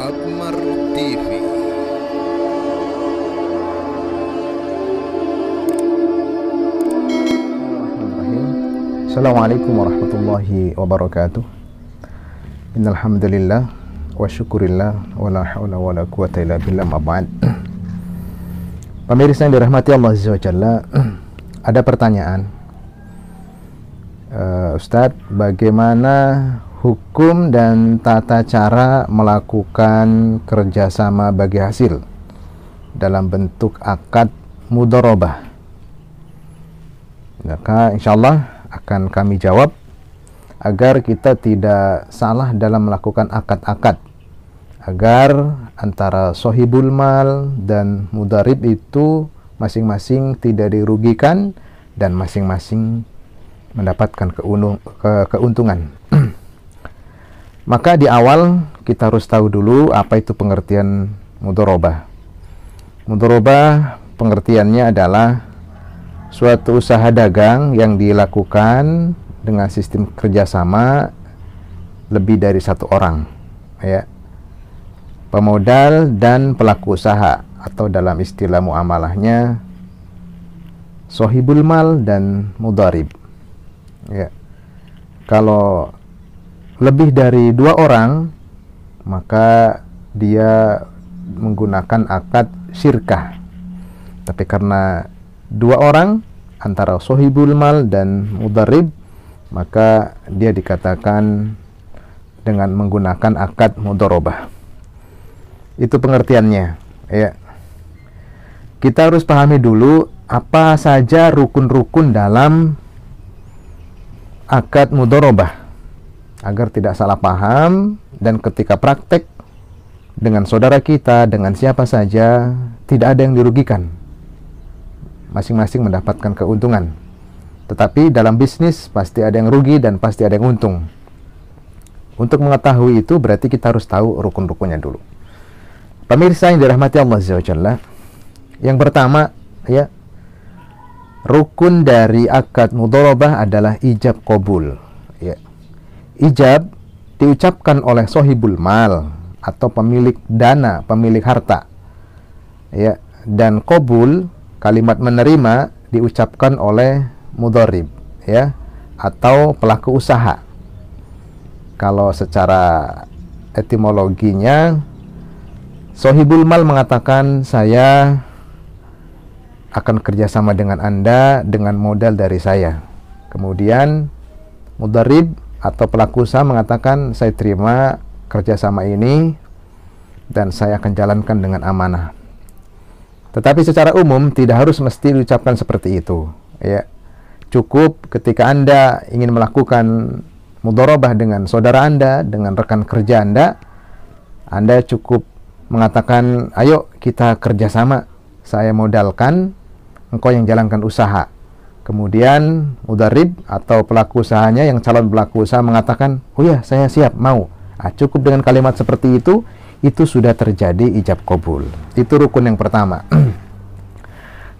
Akmar TV. Assalamualaikum warahmatullahi wabarakatuh. Innal hamdalillah wa syukurillah wa la haula wa la quwata illa billah, ma ba'd. Pemirsa yang dirahmati Allah Azza wa Jalla, ada pertanyaan, Ustadz, bagaimana hukum dan tata cara melakukan kerjasama bagi hasil dalam bentuk akad mudharabah? Maka insyaallah akan kami jawab agar kita tidak salah dalam melakukan akad-akad, agar antara sohibul mal dan mudharib itu masing-masing tidak dirugikan dan masing-masing mendapatkan keuntungan. Maka di awal kita harus tahu dulu apa itu pengertian mudharabah. Mudharabah pengertiannya adalah suatu usaha dagang yang dilakukan dengan sistem kerjasama lebih dari satu orang, ya, pemodal dan pelaku usaha, atau dalam istilah muamalahnya sohibul mal dan mudharib, ya. Kalau lebih dari dua orang, maka dia menggunakan akad syirkah. Tapi karena dua orang antara sohibul mal dan mudharib, maka dia dikatakan dengan menggunakan akad mudharabah. Itu pengertiannya, ya. Kita harus pahami dulu apa saja rukun-rukun dalam akad mudharabah agar tidak salah paham, dan ketika praktek dengan saudara kita, dengan siapa saja, tidak ada yang dirugikan, masing-masing mendapatkan keuntungan. Tetapi dalam bisnis pasti ada yang rugi dan pasti ada yang untung. Untuk mengetahui itu berarti kita harus tahu rukun-rukunnya dulu. Pemirsa yang dirahmati Allah Azza wa Jalla, yang pertama, ya, rukun dari akad mudharabah adalah ijab qabul, ya. Ijab diucapkan oleh sohibul mal atau pemilik dana, pemilik harta, ya, dan qabul, kalimat menerima, diucapkan oleh mudharib, ya, atau pelaku usaha. Kalau secara etimologinya, sohibul mal mengatakan, saya akan kerjasama dengan Anda dengan modal dari saya. Kemudian mudharib atau pelaku usaha mengatakan, saya terima kerjasama ini dan saya akan jalankan dengan amanah. Tetapi secara umum tidak harus mesti diucapkan seperti itu, ya. Cukup ketika Anda ingin melakukan mudharabah dengan saudara Anda, dengan rekan kerja Anda cukup mengatakan, ayo kita kerjasama, saya modalkan, engkau yang jalankan usaha. Kemudian mudharib atau pelaku usahanya, yang calon pelaku usaha, mengatakan, oh ya, saya siap, mau. Cukup dengan kalimat seperti itu sudah terjadi ijab qabul. Itu rukun yang pertama.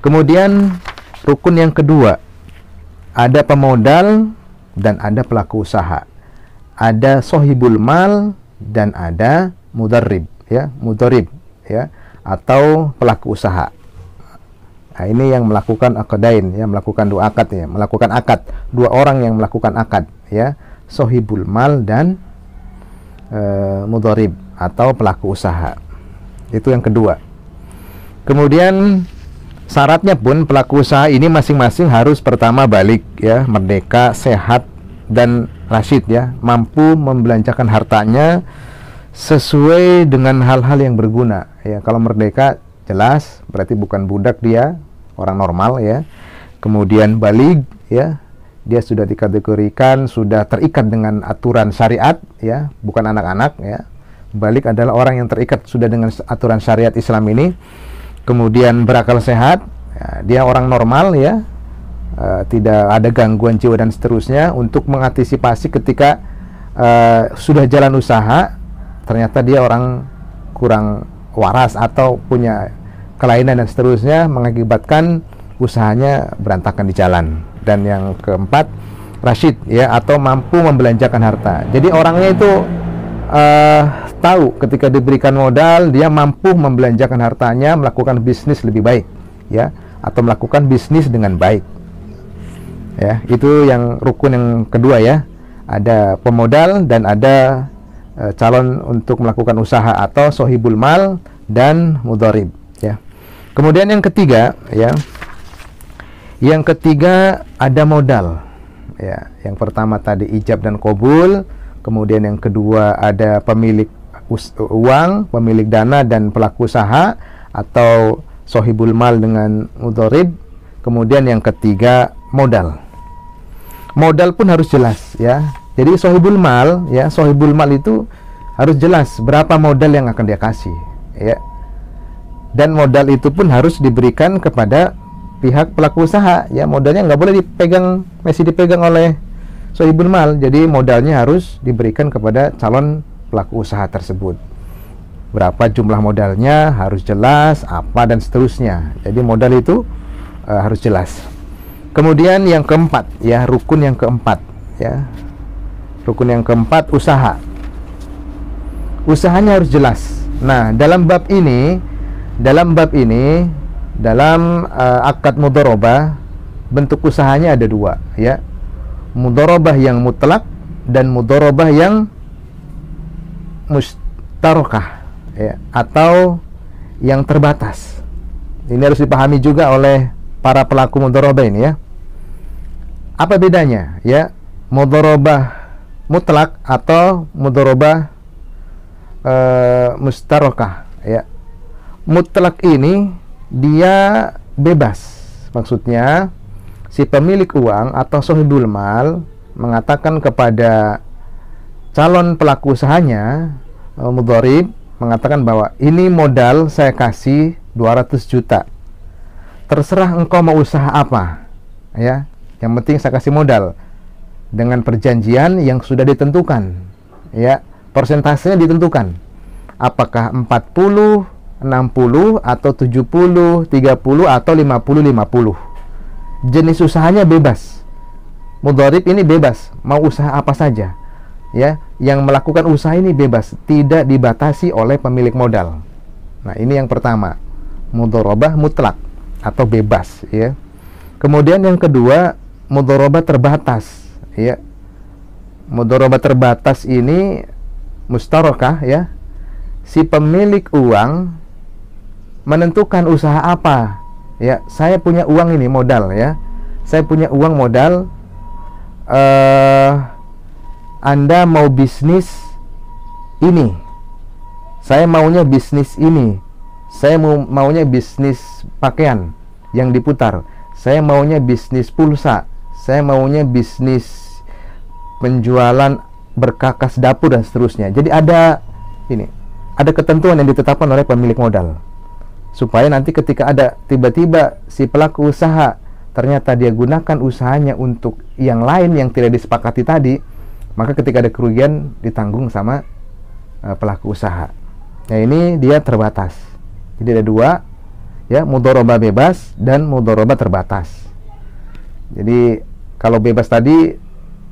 Kemudian rukun yang kedua, ada pemodal dan ada pelaku usaha. Ada sohibul mal dan ada mudharib, ya, mudharib, ya, atau pelaku usaha. Nah, ini yang melakukan akadain, ya, melakukan dua akad, ya, melakukan akad, dua orang yang melakukan akad, ya, sohibul mal dan mudharib atau pelaku usaha. Itu yang kedua. Kemudian syaratnya pun pelaku usaha ini masing-masing harus pertama balik, ya, merdeka, sehat dan rasyid, ya, mampu membelanjakan hartanya sesuai dengan hal-hal yang berguna, ya. Kalau merdeka jelas berarti bukan budak, dia orang normal, ya. Kemudian baligh, ya, dia sudah dikategorikan sudah terikat dengan aturan syariat, ya, bukan anak-anak, ya. Baligh adalah orang yang terikat sudah dengan aturan syariat Islam ini. Kemudian berakal sehat, ya, dia orang normal, ya, tidak ada gangguan jiwa dan seterusnya, untuk mengantisipasi ketika sudah jalan usaha ternyata dia orang kurang waras atau punya kelainan dan seterusnya, mengakibatkan usahanya berantakan di jalan. Dan yang keempat, rasyid, ya, atau mampu membelanjakan harta. Jadi orangnya itu tahu ketika diberikan modal dia mampu membelanjakan hartanya melakukan bisnis lebih baik, ya, atau melakukan bisnis dengan baik. Ya, itu yang rukun yang kedua ya. Ada pemodal dan ada calon untuk melakukan usaha atau sohibul mal dan mudharib, ya. Kemudian yang ketiga, ya. Yang ketiga ada modal. Ya, yang pertama tadi ijab dan qabul, kemudian yang kedua ada pemilik uang, pemilik dana dan pelaku usaha atau sohibul mal dengan mudharib. Kemudian yang ketiga modal. Modal pun harus jelas, ya. Jadi sohibul mal, ya, sohibul mal itu harus jelas berapa modal yang akan dia kasih, ya. Dan modal itu pun harus diberikan kepada pihak pelaku usaha, ya. Modalnya nggak boleh dipegang, masih dipegang oleh sohibul mal. Jadi modalnya harus diberikan kepada calon pelaku usaha tersebut. Berapa jumlah modalnya harus jelas, apa dan seterusnya. Jadi modal itu harus jelas. Kemudian yang keempat, ya, rukun yang keempat, ya. Rukun yang keempat, usaha. Usahanya harus jelas. Nah, dalam bab ini, dalam akad mudharabah, bentuk usahanya ada dua, ya. Mudharabah yang mutlak dan mudharabah yang mustarakah, ya, atau yang terbatas. Ini harus dipahami juga oleh para pelaku mudharabah ini, ya. Apa bedanya, ya, mudharabah mutlak atau mudharabah mustarakah, ya. Mutlak ini dia bebas. Maksudnya si pemilik uang atau sohibul mal mengatakan kepada calon pelaku usahanya, mudharib, mengatakan bahwa ini modal saya kasih 200 juta. Terserah engkau mau usaha apa, ya. Yang penting saya kasih modal dengan perjanjian yang sudah ditentukan, ya. Persentasenya ditentukan. Apakah 40, 60 atau 70, 30 atau 50. Jenis usahanya bebas. Mudharib ini bebas, mau usaha apa saja, ya. Yang melakukan usaha ini bebas, tidak dibatasi oleh pemilik modal. Nah, ini yang pertama, mudharabah mutlak atau bebas, ya. Kemudian yang kedua, mudharabah terbatas, ya. Mudharabah terbatas ini mustarakah, ya. Si pemilik uang menentukan usaha apa, ya. Saya punya uang ini modal, ya. Saya punya uang modal. Anda mau bisnis ini, saya maunya bisnis ini. Saya maunya bisnis pakaian yang diputar. Saya maunya bisnis pulsa. Saya maunya bisnis penjualan berkakas dapur dan seterusnya. Jadi ada ketentuan yang ditetapkan oleh pemilik modal, supaya nanti ketika ada tiba-tiba si pelaku usaha ternyata dia gunakan usahanya untuk yang lain yang tidak disepakati tadi, maka ketika ada kerugian ditanggung sama pelaku usaha. Nah, ini dia terbatas. Jadi ada dua, ya, mudharabah bebas dan mudharabah terbatas. Jadi kalau bebas tadi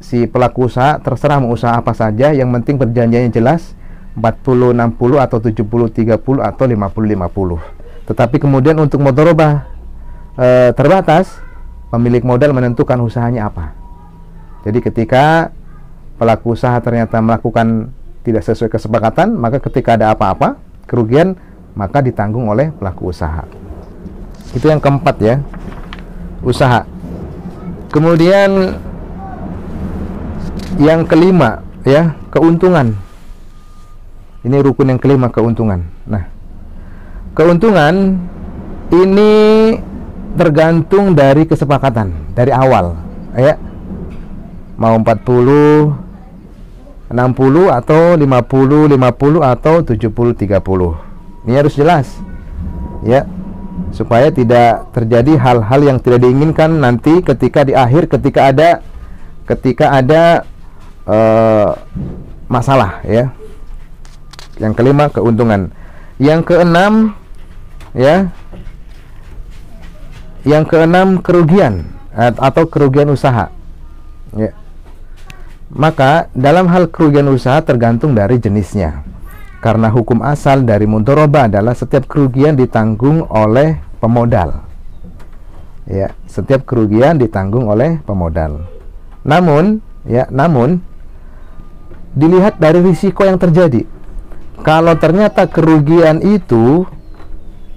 si pelaku usaha terserah mau usaha apa saja, yang penting perjanjiannya jelas, 40, 60 atau 70, 30 atau 50. Tetapi kemudian untuk mudharabah terbatas, pemilik modal menentukan usahanya apa. Jadi ketika pelaku usaha ternyata melakukan tidak sesuai kesepakatan, maka ketika ada apa-apa kerugian, maka ditanggung oleh pelaku usaha. Itu yang keempat, ya, usaha. Kemudian yang kelima, ya, keuntungan. Ini rukun yang kelima, keuntungan. Nah, keuntungan ini tergantung dari kesepakatan dari awal, ya. Mau 40, 60 atau 50 atau 70, 30. Ini harus jelas, ya, supaya tidak terjadi hal-hal yang tidak diinginkan nanti ketika di akhir, ketika ada masalah, ya. Yang kelima, keuntungan. Yang keenam, ya, yang keenam, kerugian atau kerugian usaha, ya. Maka dalam hal kerugian usaha tergantung dari jenisnya. Karena hukum asal dari mudharabah adalah setiap kerugian ditanggung oleh pemodal. Ya, setiap kerugian ditanggung oleh pemodal. Namun dilihat dari risiko yang terjadi. Kalau ternyata kerugian itu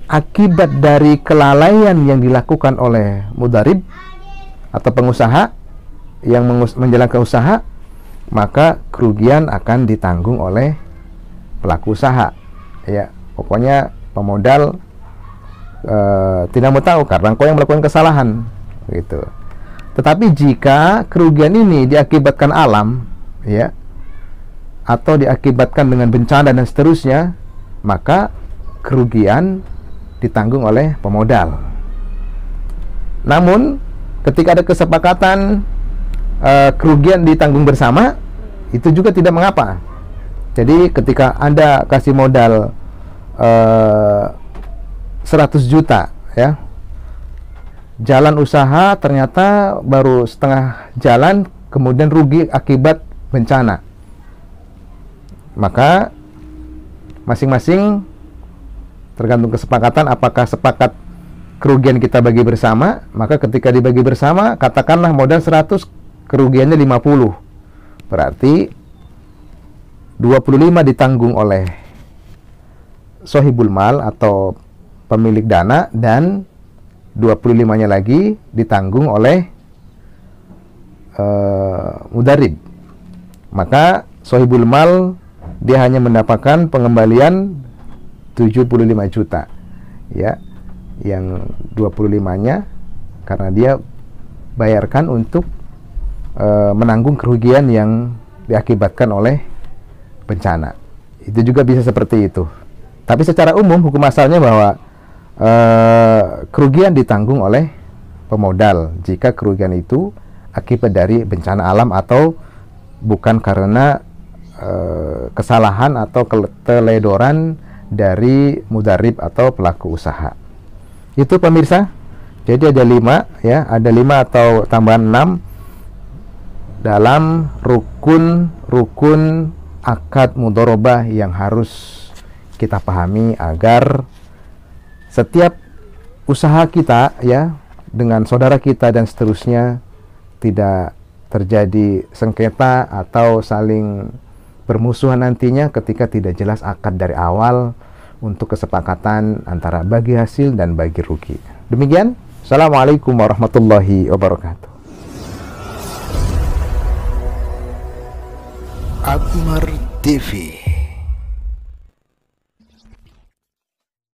akibat dari kelalaian yang dilakukan oleh mudharib atau pengusaha yang menjalankan usaha, maka kerugian akan ditanggung oleh pelaku usaha. Ya, pokoknya pemodal tidak mau tahu karena kau yang melakukan kesalahan, gitu. Tetapi jika kerugian ini diakibatkan alam, ya, atau diakibatkan dengan bencana dan seterusnya, maka kerugian ditanggung oleh pemodal. Namun ketika ada kesepakatan kerugian ditanggung bersama, itu juga tidak mengapa. Jadi ketika Anda kasih modal 100 juta, ya, jalan usaha ternyata baru setengah jalan, kemudian rugi akibat bencana, maka masing-masing tergantung kesepakatan. Apakah sepakat kerugian kita bagi bersama? Maka ketika dibagi bersama, katakanlah modal 100, kerugiannya 50, berarti 25 ditanggung oleh sohibul mal atau pemilik dana, dan 25-nya lagi ditanggung oleh mudharib. Maka sohibul mal dia hanya mendapatkan pengembalian 75 juta, ya, yang 25-nya karena dia bayarkan untuk menanggung kerugian yang diakibatkan oleh bencana. Itu juga bisa seperti itu. Tapi secara umum hukum asalnya bahwa kerugian ditanggung oleh pemodal jika kerugian itu akibat dari bencana alam atau bukan karena kesalahan atau keteledoran dari mudharib atau pelaku usaha. Itu pemirsa. Jadi ada 5, ya, ada 5 atau tambahan 6 dalam rukun akad mudharabah yang harus kita pahami agar setiap usaha kita, ya, dengan saudara kita dan seterusnya tidak terjadi sengketa atau saling bermusuhan nantinya ketika tidak jelas akad dari awal untuk kesepakatan antara bagi hasil dan bagi rugi. Demikian. Assalamualaikum warahmatullahi wabarakatuh. Akmar TV.